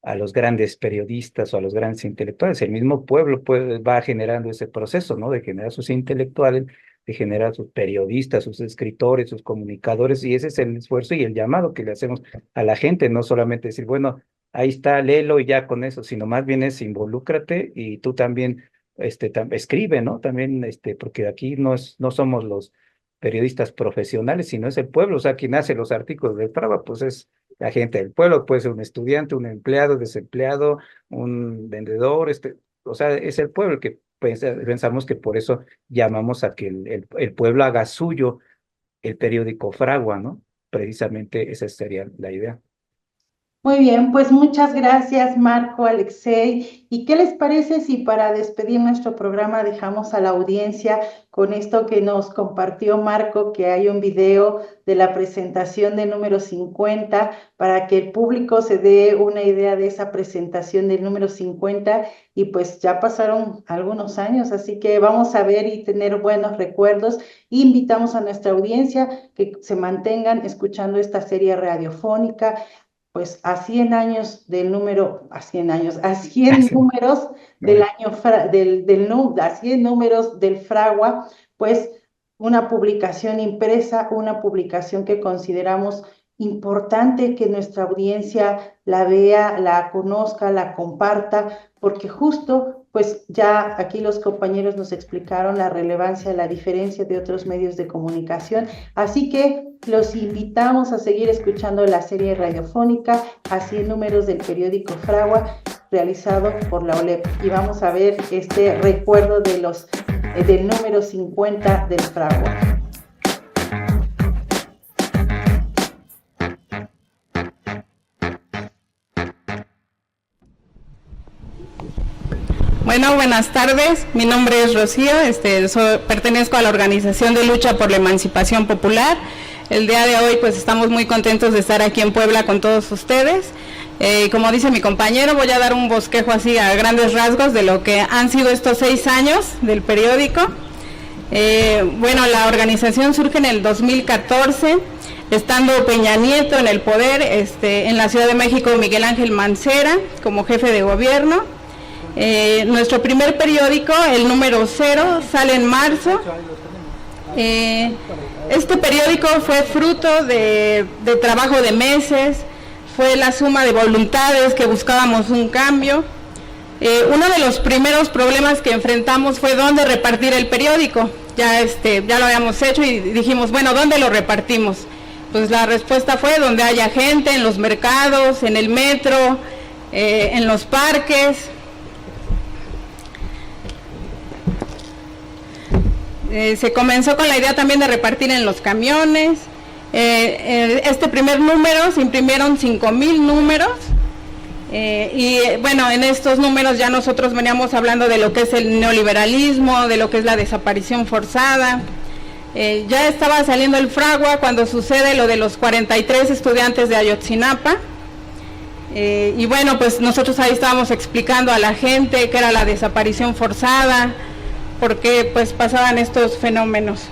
a los grandes periodistas o a los grandes intelectuales. El mismo pueblo va generando ese proceso, ¿no? De generar sus intelectuales, de generar sus periodistas, sus escritores, sus comunicadores, y ese es el esfuerzo y el llamado que le hacemos a la gente, no solamente decir, bueno, ahí está, léelo y ya con eso, sino más bien es involúcrate y tú también escribe, ¿no? También, porque aquí no somos los periodistas profesionales, sino es el pueblo, o sea, quien hace los artículos del Fragua, pues es la gente del pueblo, puede ser un estudiante, un empleado, desempleado, un vendedor, o sea, es el pueblo que pensamos que por eso llamamos a que el pueblo haga suyo el periódico Fragua, ¿no? Precisamente esa sería la idea. Muy bien, pues muchas gracias, Marco, Alexei. ¿Y qué les parece si para despedir nuestro programa dejamos a la audiencia con esto que nos compartió Marco, que hay un video de la presentación del número 50, para que el público se dé una idea de esa presentación del número 50? Y pues ya pasaron algunos años, así que vamos a ver y tener buenos recuerdos. Invitamos a nuestra audiencia que se mantengan escuchando esta serie radiofónica, pues a 100 años del número, a 100 números del año, a 100 números del Fragua, pues una publicación impresa, una publicación que consideramos importante que nuestra audiencia la vea, la conozca, la comparta, porque justo, pues ya aquí los compañeros nos explicaron la relevancia, la diferencia de otros medios de comunicación, así que los invitamos a seguir escuchando la serie radiofónica a 100 números del periódico Fragua, realizado por la OLEP, y vamos a ver este recuerdo de del número 50 del Fragua. Bueno, buenas tardes. Mi nombre es Rocío, pertenezco a la Organización de Lucha por la Emancipación Popular. El día de hoy pues estamos muy contentos de estar aquí en Puebla con todos ustedes. Como dice mi compañero, voy a dar un bosquejo así a grandes rasgos de lo que han sido estos 6 años del periódico. Bueno, la organización surge en el 2014, estando Peña Nieto en el poder, en la Ciudad de México Miguel Ángel Mancera como jefe de gobierno. Nuestro primer periódico, el número 0, sale en marzo. Este periódico fue fruto de trabajo de meses, fue la suma de voluntades que buscábamos un cambio. Uno de los primeros problemas que enfrentamos fue dónde repartir el periódico. Ya lo habíamos hecho y dijimos, bueno, ¿dónde lo repartimos? Pues la respuesta fue donde haya gente, en los mercados, en el metro, en los parques. Se comenzó con la idea también de repartir en los camiones. Este primer número se imprimieron 5,000 números y bueno, en estos números ya nosotros veníamos hablando de lo que es el neoliberalismo, de lo que es la desaparición forzada. Ya estaba saliendo el Fragua cuando sucede lo de los 43 estudiantes de Ayotzinapa. Y bueno, pues nosotros ahí estábamos explicando a la gente qué era la desaparición forzada, por qué pues pasaban estos fenómenos.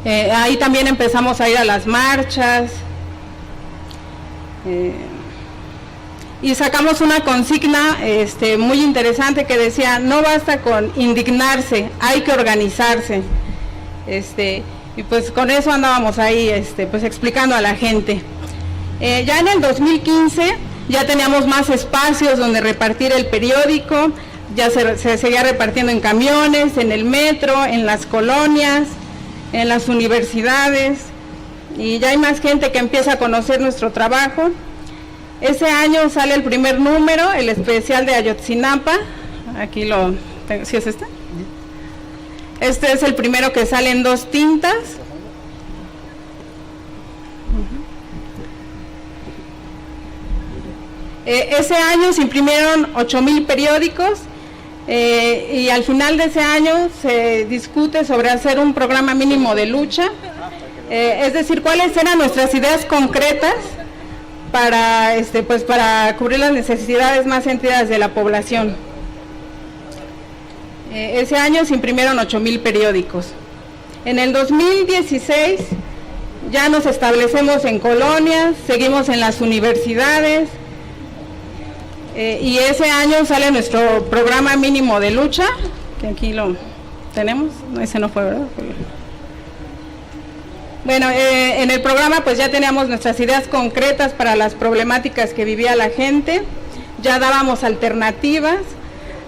Ahí también empezamos a ir a las marchas y sacamos una consigna muy interesante que decía: no basta con indignarse, hay que organizarse. Y pues con eso andábamos ahí pues explicando a la gente. Ya en el 2015 ya teníamos más espacios donde repartir el periódico. Ya se seguía repartiendo en camiones, en el metro, en las colonias, en las universidades, y ya hay más gente que empieza a conocer nuestro trabajo. Ese año sale el primer número, el especial de Ayotzinapa. Aquí lo tengo, ¿sí es este? Este es el primero que sale en 2 tintas. Ese año se imprimieron 8,000 periódicos. Y al final de ese año se discute sobre hacer un programa mínimo de lucha, es decir, cuáles eran nuestras ideas concretas para, pues para cubrir las necesidades más sentidas de la población. Ese año se imprimieron 8,000 periódicos. En el 2016 ya nos establecemos en colonias, seguimos en las universidades, y ese año sale nuestro programa mínimo de lucha, que aquí lo tenemos, ese no fue, ¿verdad? Bueno, en el programa pues ya teníamos nuestras ideas concretas para las problemáticas que vivía la gente, ya dábamos alternativas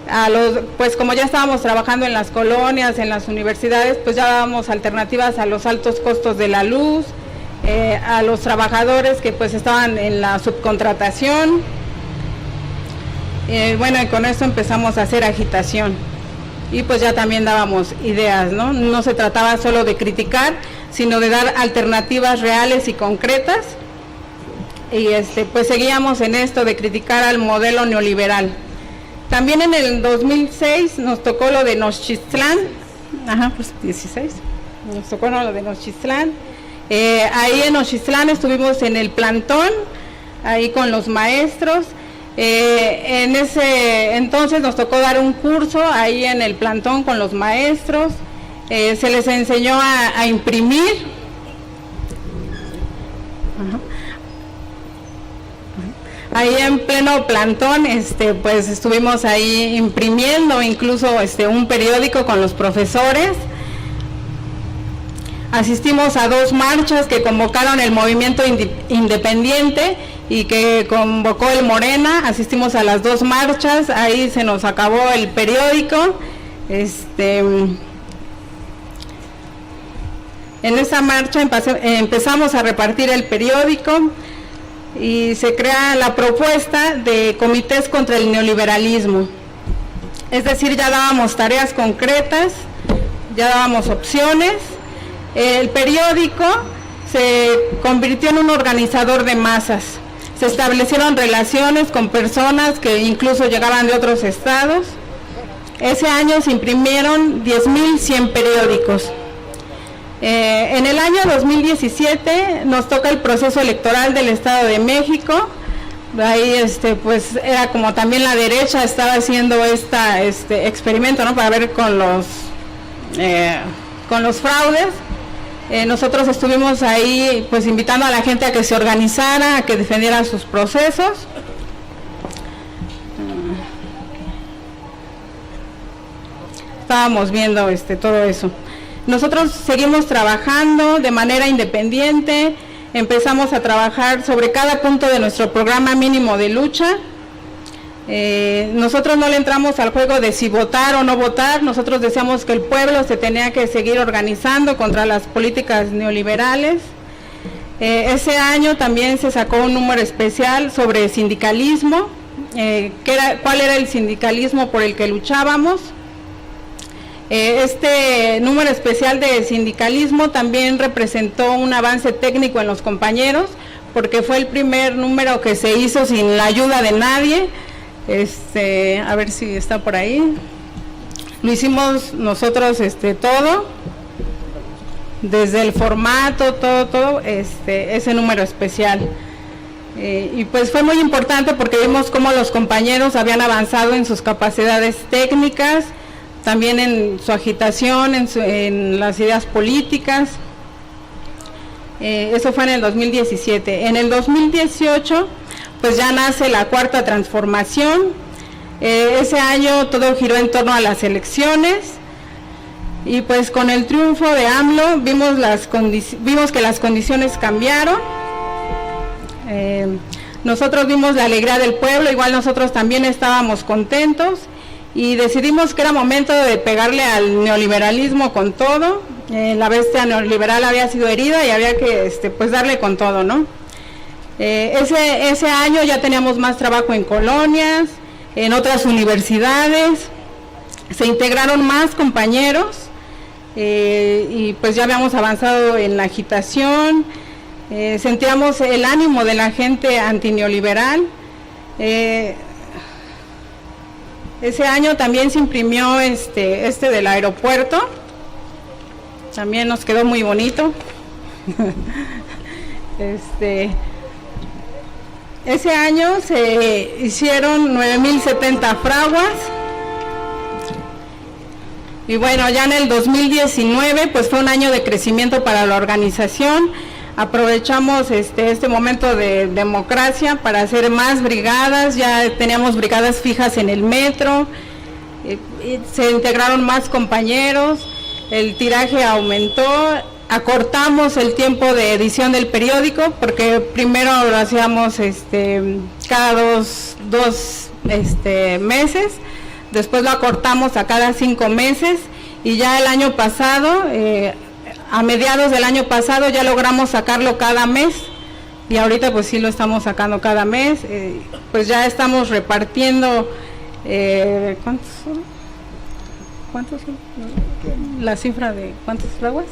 a los, pues como ya estábamos trabajando en las colonias, en las universidades, pues ya dábamos alternativas a los altos costos de la luz, a los trabajadores que pues estaban en la subcontratación, bueno, y con esto empezamos a hacer agitación. Y pues ya también dábamos ideas, ¿no? No se trataba solo de criticar, sino de dar alternativas reales y concretas. Y pues seguíamos en esto de criticar al modelo neoliberal. También en el 2006 nos tocó lo de Nochixtlán, pues 16, nos tocó lo de Nochixtlán. Ahí en Nochixtlán estuvimos en el plantón, ahí con los maestros. En ese entonces nos tocó dar un curso ahí en el plantón con los maestros, se les enseñó a imprimir. Ahí en pleno plantón, pues estuvimos ahí imprimiendo incluso un periódico con los profesores. Asistimos a 2 marchas que convocaron el movimiento independiente y que convocó el Morena. Asistimos a las 2 marchas, ahí se nos acabó el periódico. En esa marcha empezamos a repartir el periódico y se crea la propuesta de comités contra el neoliberalismo. Es decir, ya dábamos tareas concretas, ya dábamos opciones. El periódico se convirtió en un organizador de masas. Se establecieron relaciones con personas que incluso llegaban de otros estados. Ese año se imprimieron 10.100 periódicos. En el año 2017 nos toca el proceso electoral del Estado de México. Ahí pues era como también la derecha estaba haciendo este experimento, ¿no? Para ver con los fraudes. Nosotros estuvimos ahí pues invitando a la gente a que se organizara, a que defendiera sus procesos. Estábamos viendo todo eso. Nosotros seguimos trabajando de manera independiente, empezamos a trabajar sobre cada punto de nuestro programa mínimo de lucha. Nosotros no le entramos al juego de si votar o no votar, nosotros decíamos que el pueblo se tenía que seguir organizando contra las políticas neoliberales. Ese año también se sacó un número especial sobre sindicalismo, cuál era el sindicalismo por el que luchábamos. Este número especial de sindicalismo también representó un avance técnico en los compañeros, porque fue el primer número que se hizo sin la ayuda de nadie. A ver si está por ahí. Lo hicimos nosotros todo, desde el formato, todo, ese número especial. Y pues fue muy importante porque vimos cómo los compañeros habían avanzado en sus capacidades técnicas, también en su agitación, en las ideas políticas. Eso fue en el 2017. En el 2018 pues ya nace la Cuarta Transformación. Ese año todo giró en torno a las elecciones y pues con el triunfo de AMLO vimos que las condiciones cambiaron. Nosotros vimos la alegría del pueblo, igual nosotros también estábamos contentos y decidimos que era momento de pegarle al neoliberalismo con todo. La bestia neoliberal había sido herida y había que pues darle con todo, ¿no? Ese año ya teníamos más trabajo en colonias, en otras universidades, se integraron más compañeros y pues ya habíamos avanzado en la agitación, sentíamos el ánimo de la gente antineoliberal. Ese año también se imprimió del aeropuerto, también nos quedó muy bonito. Ese año se hicieron 9.070 fraguas y bueno, ya en el 2019 pues fue un año de crecimiento para la organización. aprovechamos este momento de democracia para hacer más brigadas. Ya teníamos brigadas fijas en el metro, se integraron más compañeros, el tiraje aumentó, acortamos el tiempo de edición del periódico, porque primero lo hacíamos cada dos meses, después lo acortamos a cada 5 meses, y ya el año pasado, a mediados del año pasado, ya logramos sacarlo cada mes, y ahorita pues sí lo estamos sacando cada mes. Pues ya estamos repartiendo, ¿cuántos son? La cifra de ¿cuántas fraguas?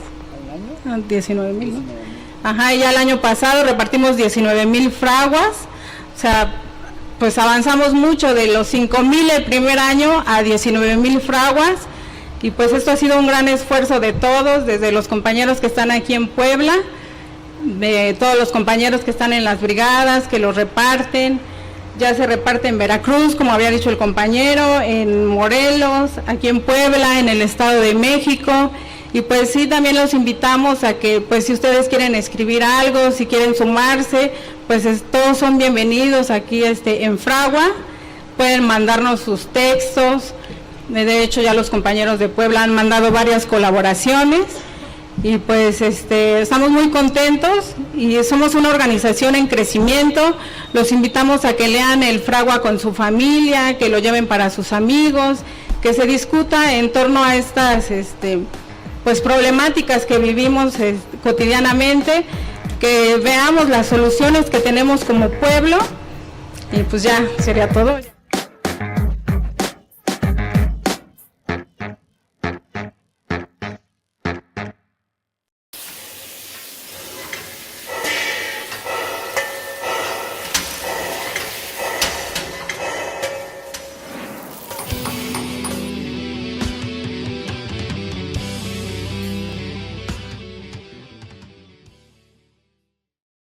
19,000, ¿no? Ajá, y ya el año pasado repartimos 19,000 fraguas, o sea, pues avanzamos mucho de los 5,000 el primer año a 19,000 fraguas, y pues esto ha sido un gran esfuerzo de todos, desde los compañeros que están aquí en Puebla, de todos los compañeros que están en las brigadas, que los reparten. Ya se reparte en Veracruz, como había dicho el compañero, en Morelos, aquí en Puebla, en el Estado de México. Y pues sí, también los invitamos a que, pues si ustedes quieren escribir algo, si quieren sumarse, pues todos son bienvenidos aquí en Fragua. Pueden mandarnos sus textos. De hecho, ya los compañeros de Puebla han mandado varias colaboraciones. Y pues estamos muy contentos y somos una organización en crecimiento. Los invitamos a que lean el Fragua con su familia, que lo lleven para sus amigos, que se discuta en torno a estas pues problemáticas que vivimos cotidianamente, que veamos las soluciones que tenemos como pueblo, y pues ya sería todo.